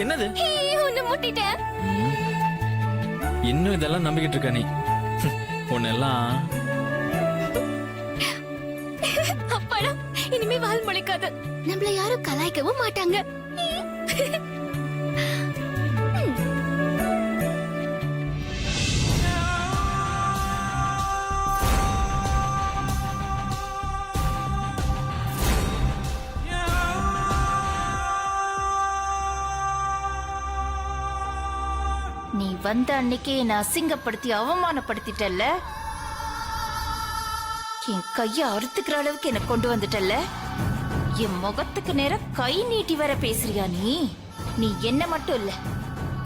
என்னது? உன்னை முட்டிட்டேன். இன்னும் இதெல்லாம் நம்பிக்கிட்டு இருக்க நீ? உன்னெல்லாம் அப்பாடா, இனிமே வால் முளைக்காது. நம்மள யாரும் கலாய்க்கவும் மாட்டாங்க. நீ வந்த அன்னைக்கே என்ன அசிங்கப்படுத்தி அவமானப்படுத்திட்டல்ல, என் கைய அறுத்துக்கிற அளவுக்கு என்ன கொண்டு வந்துட்டல்ல, என் முகத்துக்கு நேரம் கை நீட்டி வர பேசுறியா நீ? நீ என்ன மட்டும் இல்ல,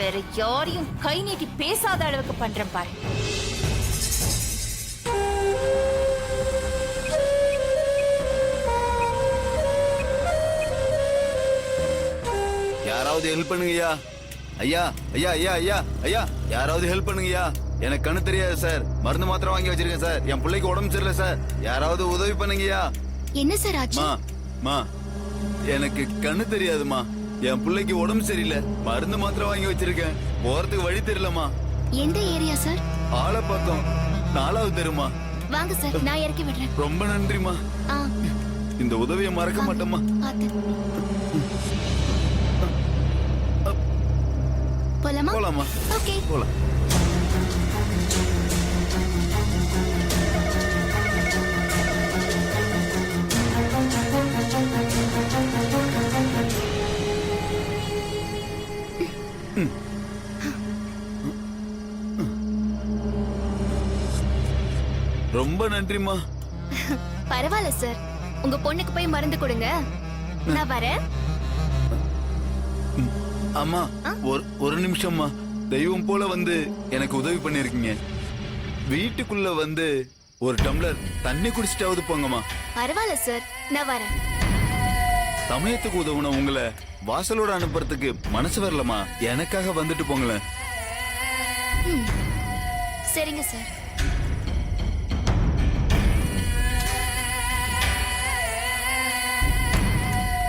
வேற யாரையும் கை நீட்டி பேசாத அளவுக்கு பண்றேன் பாரு. யாராவது ஹெல்ப் பண்ணுங்கய்யா. ஐயா ஐயா ஐயா ஐயா ஐயா, யாராவது ஹெல்ப் பண்ணுங்கய்யா. எனக்கு கண்ணு தெரியாது சார். மருந்து மாத்திரம் வாங்கி வச்சிருக்கேன் சார். என் பிள்ளைக்கு உடம்பு சரியில்லை சார். யாராவது உதவி பண்ணுங்கய்யா. என்ன சார் ஆச்சு? மா, எனக்கு கண்ணு தெரியாதுமா. என் பிள்ளைக்கு உடம்பு சரியில்லை. மருந்து மாத்திரம் வாங்கி வச்சிருக்கேன். போறதுக்கு வழி தெரியலமா. எந்த ஏரியா சார்? ஆலப்பக்கம் 4வது தெருமா. வாங்க சார், நான் இறக்கி விடுறேன். ரொம்ப நன்றிமா. இந்த உதவியை மறக்க மாட்டேம்மா. போலாமா? போலாமா? ஓகே, போலாம். ரொம்ப நன்றிமா. பரவாயில்ல சார். உங்க பொண்ணுக்கு போய் மருந்து கொடுங்க, நான் வரேன். அம்மா, ஒரு நிமிஷம்மா. தெய்வம் போல வந்து எனக்கு உதவி பண்ணிருக்கீங்க. வீட்டுக்குள்ள வந்து ஒரு டம்ளர் தண்ணி குடிச்சிட்டாவது போங்கம்மா. பரவாயில்ல சார், நான் வரேன். சமயத்துக்கு உதவுன உங்களை வாசலோட அனுப்புறதுக்கு மனசு வரலமா. எனக்காக வந்துட்டு போங்களேன். சரிங்க சார்.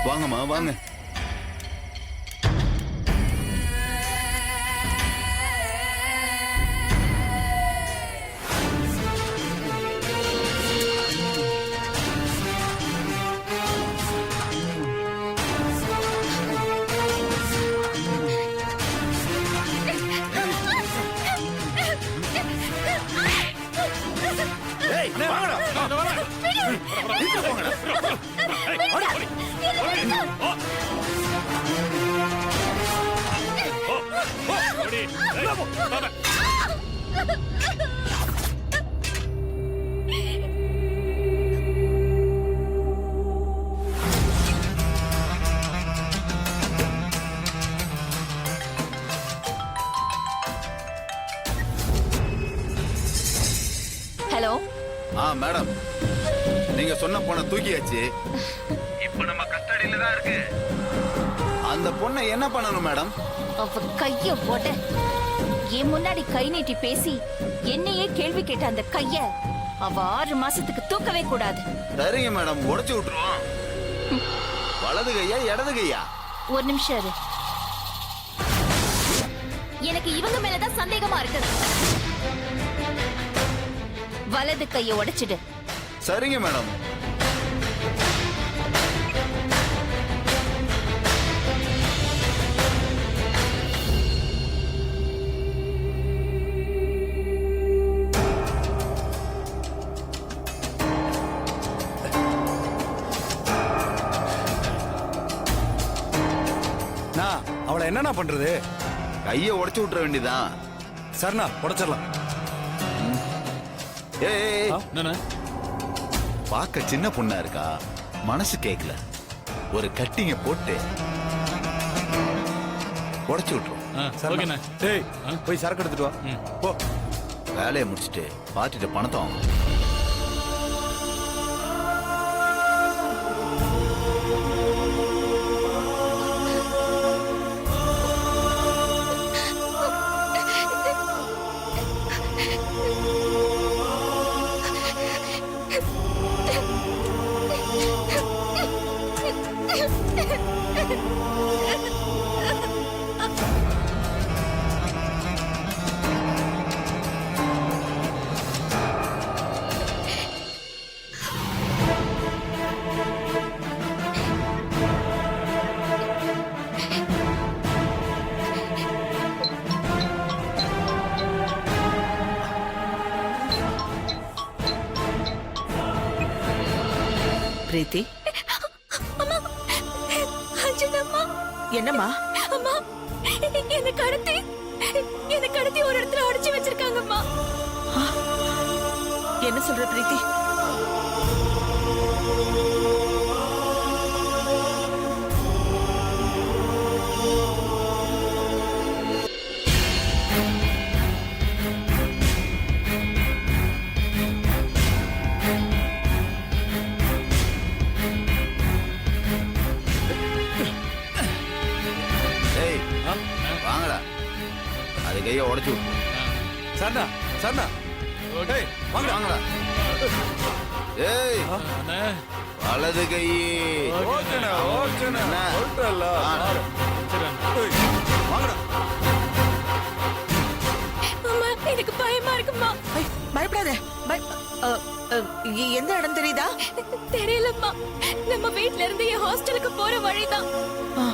வாங்கம்மா, வாங்க. ஹலோ. மேடம், நீங்க சொன்ன பொண்ணை தூக்கியாச்சு. இப்ப நம்ம கஸ்டடியில தான் இருக்கு. அந்த பொண்ணை என்ன பண்ணணும் மேடம்? அவ கைய போட, என் முன்னாடி கை நீட்டி பேசி என்னையே கேள்வி கேட்ட அந்த கைய அவ 6 மாசத்துக்கு தூக்கவே கூடாது. சரிங்க மேடம், உடைச்சு விட்டுருவோம். வலது கையா இடது கையா? ஒரு நிமிஷம் இரு. எனக்கு இவங்க மேலதான் சந்தேகமா இருக்கு. வலது கைய உடைச்சிடு. சரிங்க மேடம். அவளை என்னன்னா பண்றது? கைய உடைச்சு விட்டுற வேண்டியதான். சரிண்ணா, உடைச்சிடலாம். ஏய், பார்க்க சின்ன பொண்ணா இருக்கா, மனசு கேட்கல. ஒரு கட்டிங்க போட்டு உடைச்சு விட்டுரும். ஓகேண்ணே. டேய் போய் சரக்கு எடுத்துட்டு வா. போ. வேலையை முடிச்சுட்டு பார்ட்டிட்ட பணத்தை வாங்க. பிரீத்தி, அஞ்சனம்மா, என்னம்மா? அம்மா, என்னை கடத்தி ஒரு இடத்துல அடைச்சு வச்சிருக்காங்கம்மா. என்ன சொல்ற பிரீத்தி? ஏய் வாங்கடா, அது கையை உடைச்சு விட்டு சரணா சரணா. டேய் வாங்க. வாங்கடா. ஏய் அண்ணே. வலது கை. ஓகேண்ணா ஓகேண்ணா. என்ன? சொல்லிட்டல்ல. சரி அண்ணே. டேய், வாங்கடா. அம்மா, எனக்கு பயமா இருக்குமா. ஐய், பயப்படாத. எந்த இடம் தெரியுதா? தெரியலம்மா, நம்ம வீட்ல இருந்து என் ஹாஸ்டலுக்கு போற வழிதான். ஆ,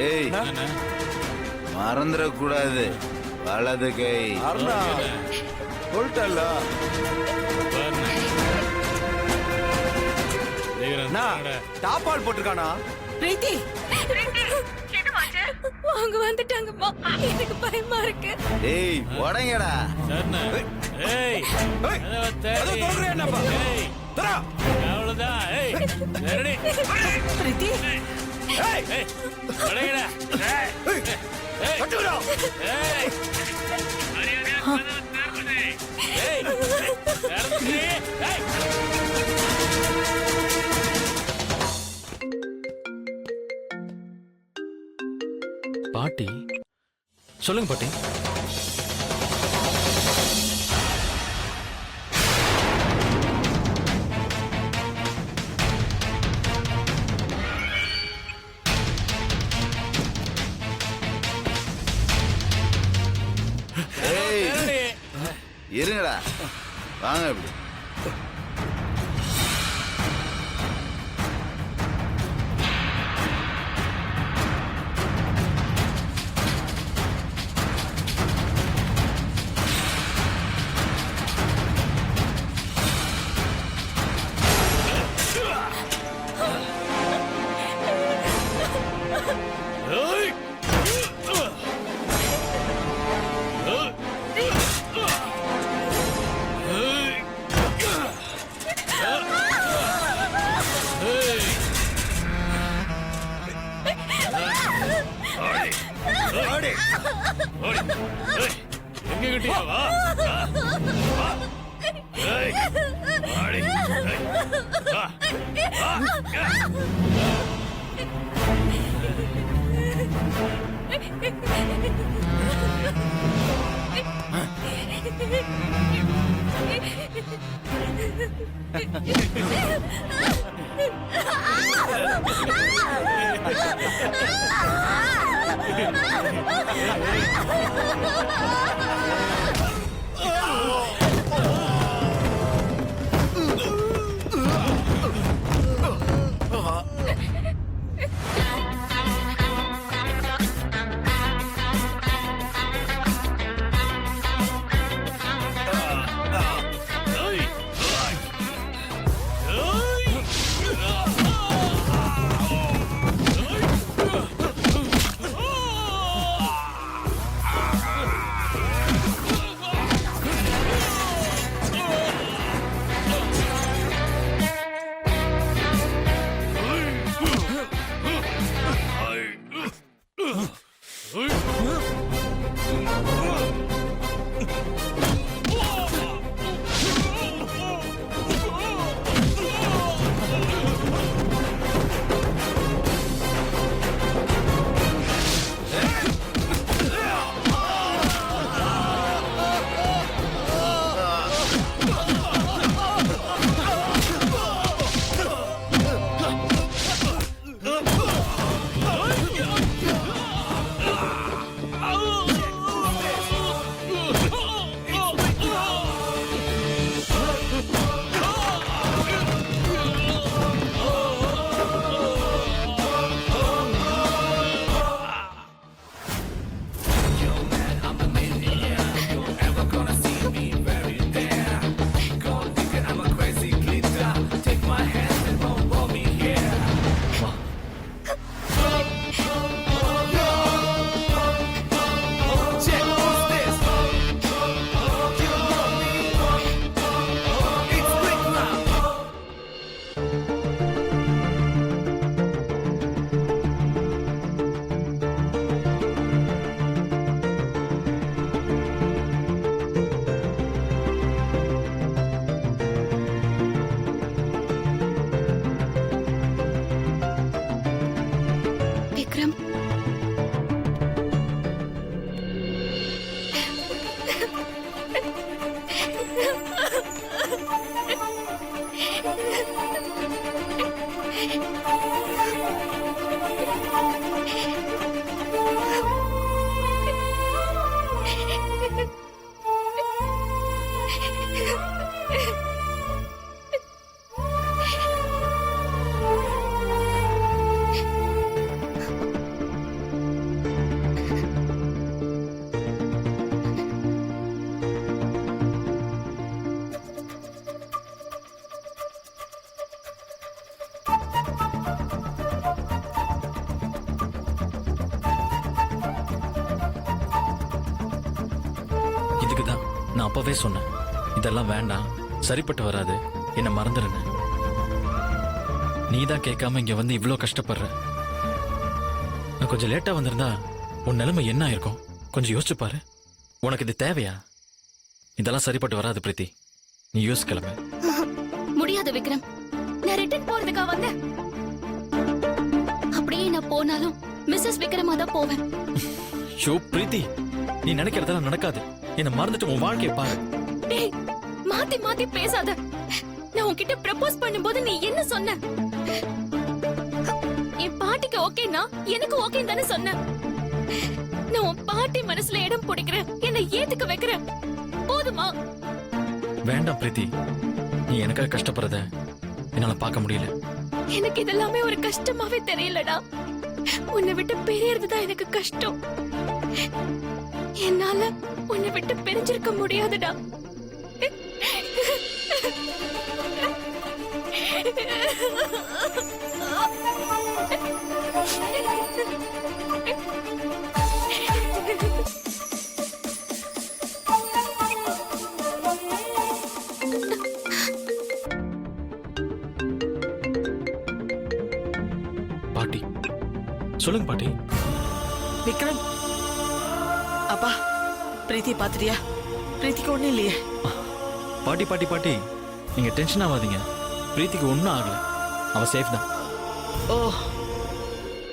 ஏய் அண்ணே. மறந்துடக்கூடாது, வலது கை. அருணா சொல்லிட்டல்ல. பாருண்ணே. ஜெயகரன், அண்ணா, வாங்கடா. டாப்பால் போட்டிருக்கானா? பிரீத்தி, அவங்க வந்துட்டாங்கம்மா, எனக்கு பயமா இருக்கு. ஏய் உடைங்கடா. சரிண்ணே. ஏய், ஏய், கதவை அதை தேடி. தோல்றே என்னப்பா? ஏய், தரா. அவ்வளவுதான். ஏய், ரெடி. பிரீத்தி, ஏய், ஏய், உடைங்கடா. ஏய், ஏய், ஏய், கட்டுடா. ஏய். ஏய், திறந்துடு. ஏய். பாட்டி, சொல்லுங்க பாட்டி. ஏய் ஏய், இருங்கடா, வாங்க இப்படி. ஏய். எங்க கிட்டியா வா. வா. ஏய், வாடி. ஏய், வா. வா. ஏய். அப்பவே சொன்னேன், இதெல்லாம் வேண்டாம், சரிப்பட்டு வராது, என்ன மறந்துடுங்க. நீ தான் கேட்காம இங்க வந்து இவ்ளோ கஷ்டப்படுற. நான் கொஞ்சம் லேட்டா வந்திருந்தா உன் நிலைமை என்ன ஆயிருக்கும் கொஞ்சம் யோசிச்சு பாரு. உனக்கு இது தேவையா? இதெல்லாம் சரிப்பட்டு வராது பிரீத்தி, நீ யோசிக்கலாமே. முடியாது விக்ரம், நான் ரிட்டர்ன் போறதுக்கா வந்தேன். அப்படியே நான் போனாலும் மிஸ்ஸஸ் விக்ரமா தான் போவேன். ஷோ பிரீத்தி, நீ நினைக்கிறதெல்லாம் நடக்காது. என்ன மறந்துட்டு உன் வாழ்க்கையை பாரு. டேய், மாத்தி மாத்தி பேசாத. நான் உன்கிட்ட ப்ரப்போஸ் பண்ணும்போது நீ என்ன சொன்ன? என் பாட்டிக்கு ஓகேனா எனக்கு ஓகே தானே சொன்ன. நான் உன் பாட்டி மனசுல இடம் பிடிக்கிறேன், என்னை ஏத்துக்க வைக்கிறேன். போதுமா? வேண்டாம் பிரீத்தி, நீ எனக்காக கஷ்டப்படுறத என்னால பார்க்க முடியல. எனக்கு இதெல்லாமே ஒரு கஷ்டமாவே தெரியலடா. உன்னை விட்டு பிரியறதுதான் எனக்கு கஷ்டம். என்னால உன்னை விட்டு பிரிஞ்சிருக்க முடியாதுடா. பாட்டி, சொல்லுங்க பாட்டி. விக்ரம், அப்பா பிரீத்தி பாத்துட்டியா? பிரீத்திக்கு ஒண்ணும் இல்லையே? பாட்டி பாட்டி பாட்டி, நீங்க டென்ஷன் ஆகாதீங்க. பிரீத்திக்கு ஒன்னும் ஆகல, அவ சேஃப் தான். ஓ,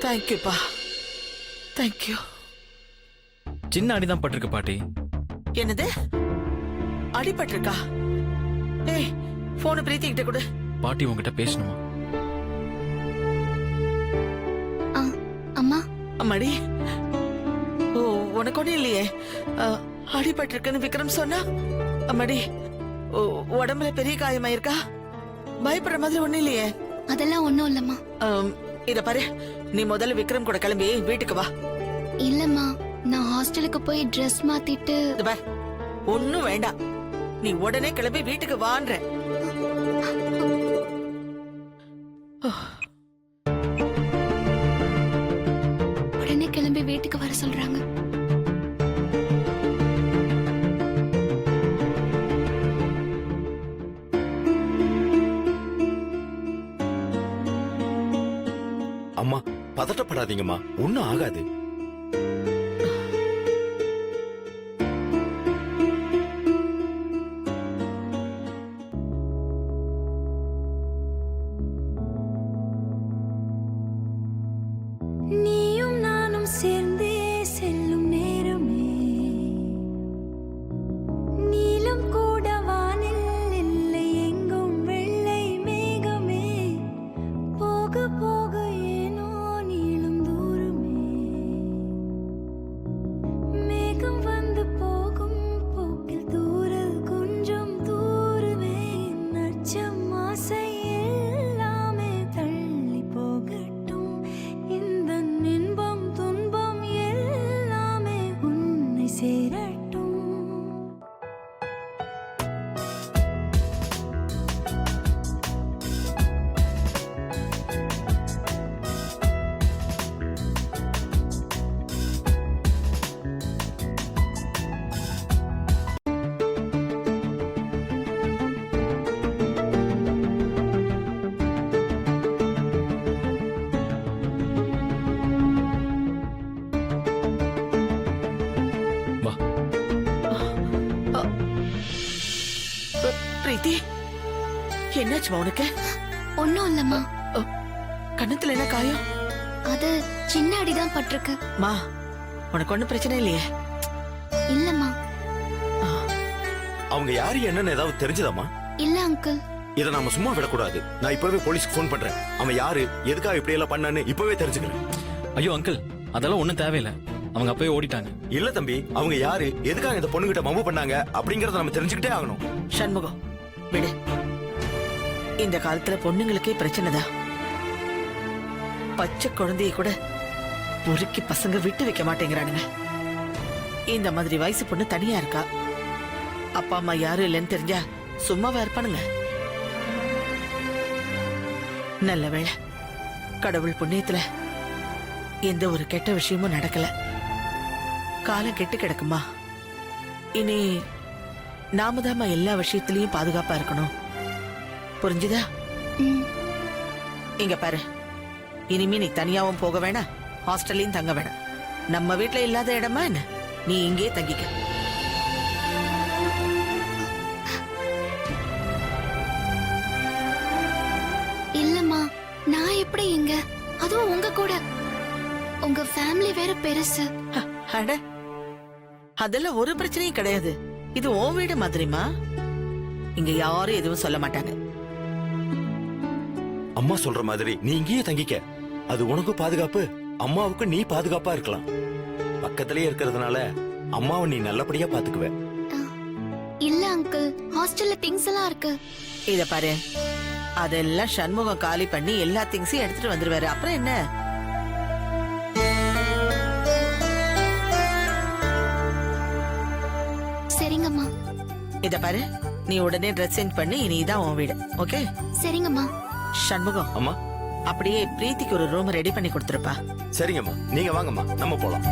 தேங்க்யூப்பா, தேங்க்யூ. சின்ன அடிதான் பட்டிருக்கு பாட்டி. என்னது, அடிபட்டிருக்கா? ஏய், போன பிரீத்தி கிட்ட கொடு. பாட்டி உங்ககிட்ட பேசணுமா? அம்மா, அம்மாடி, ஓ உனக்கு ஒண்ணும் இல்லையே? அடிபட்டிருக்குன்னு விக்ரம் சொன்னா? அம்மாடி, உடம்புல பெரிய காயமாயிருக்கா? பயப்படுற மாதிரி ஒண்ணும் இல்லையே? அதெல்லாம் ஒண்ணும் இல்லம்மா. இத பாரு, நீ முதல்ல விக்ரம் கூட கிளம்பி வீட்டுக்கு வா. இல்லம்மா, நான் ஹாஸ்டலுக்கு போய் ட்ரெஸ் மாத்திட்டு. இத பார், ஒண்ணும் வேண்டாம், நீ உடனே கிளம்பி வீட்டுக்கு வான்ற. உடனே கிளம்பி வீட்டுக்கு வர சொல்றாங்க. அம்மா பதட்டப்படாதீங்கம்மா, ஒண்ணும் ஆகாது. நீயும் நானும் சேர்ந்தே செல்லும் நேரமே, நீலம் கூட வானில் இல்லை எங்கும் வெள்ளை மேகமே, போக போக ஏனோ நீளும் தூரமே, மேகம் வந்து போகும் போக்கில் தூரல் கொஞ்சம் தூரமே, நச்சம் ஆசை எல்லாமே தள்ளி போகட்டும், இந்த இன்பம் துன்பம் எல்லாமே உன்னை சேரட்டும். வா. பிரீத்தி, என்னாச்சுமா உனக்கு? ஒண்ணும் இல்லம்மா, கண்ணத்துல என்ன காயம்? அது சின்ன அடிதான் பட்டிருக்கு. மா, உனக்கு ஒண்ணும் பிரச்சனை இல்லையே? இல்லம்மா. அவங்க யாரு என்னன்னு ஏதாவது தெரிஞ்சதாமா? இல்ல அங்கிள். இத நாம சும்மா விடக்கூடாது. நான் இப்பவே போலீஸ்க்கு போன் பண்றேன். அவன் யாரு, எதுக்காக இப்படி எல்லாம் பண்ணான்னு இப்பவே தெரிஞ்சுக்கிறேன். ஐயோ அங்கிள், அதெல்லாம் ஒண்ணும் தேவையில்லை, அவங்க அப்பவே ஓடிட்டாங்க. இல்ல தம்பி, அவங்க யாரு, எதுக்காக இந்த பொண்ணுகிட்ட மம்பு பண்ணாங்க அப்படிங்கறத நம்ம தெரிஞ்சுக்கிட்டே ஆகணும். சண்முகம், விடு. இந்த காலத்துல பொண்ணுங்களுக்கே பிரச்சனைதான். பச்சை குழந்தைய கூட பொறுக்கி பசங்க விட்டு வைக்க மாட்டேங்கிறானுங்க. இந்த மாதிரி வயசு பொண்ணு தனியா இருக்கா. அப்பா அம்மா யாரும் இல்லைன்னு தெரிஞ்சா சும்மாவா இருப்பானுங்க? நல்ல வேளை, கடவுள் புண்ணியத்துல எந்த ஒரு கெட்ட விஷயமும் நடக்கல. காலம் கெட்டு கிடக்குமா? இனி நாம தாம்மா எல்லா விஷயத்திலயும் பாதுகாப்பா இருக்கணும். புரிஞ்சுதா? இங்க பாரு, இனிமே நீ தனியாவும் போக வேணாம், ஹாஸ்டல்லையும் தங்க வேணாம். நம்ம வீட்ல இல்லாத இடமா என்ன? நீ இங்கே தங்கிக்க. இல்லம்மா, நான் எப்படி இங்க, அதுவும் உங்க கூட? உங்க ஃபேமிலி வேற பெருசு. அட, அதெல்லாம் ஒரு பிரச்சனையும் கிடையாது. இது உன் வீடு மாதிரிமா. இங்க யாரும் எதுவும் சொல்ல மாட்டாங்க. அம்மா சொல்ற மாதிரி நீ இங்கேயே தங்கிக்க. அது உனக்கும் பாதுகாப்பு, அம்மாவுக்கு நீ பாதுகாப்பா இருக்கலாம். பக்கத்திலேயே இருக்கிறதுனால அம்மாவை நீ நல்லபடியா பாத்துக்குவ. இல்ல அங்கிள், ஹாஸ்டல்ல திங்ஸ் எல்லாம் இருக்கு. இத பாரு, அதெல்லாம் சண்முகம் காலி பண்ணி எல்லா திங்ஸையும் எடுத்துட்டு வந்துருவாரு. அப்புறம் என்ன? சரிங்கம்மா. இத பாரு, நீ உடனே ட்ரெஸ் சேஞ்ச் பண்ணி இனிதான் உன் வீடு. ஓகே? சரிங்கம்மா. சண்முகம், அம்மா அப்படியே பிரீத்திக்கு ஒரு ரூம் ரெடி பண்ணி கொடுத்துருப்பா. சரிங்கம்மா, நீங்க வாங்கம்மா, நம்ம போலாம்.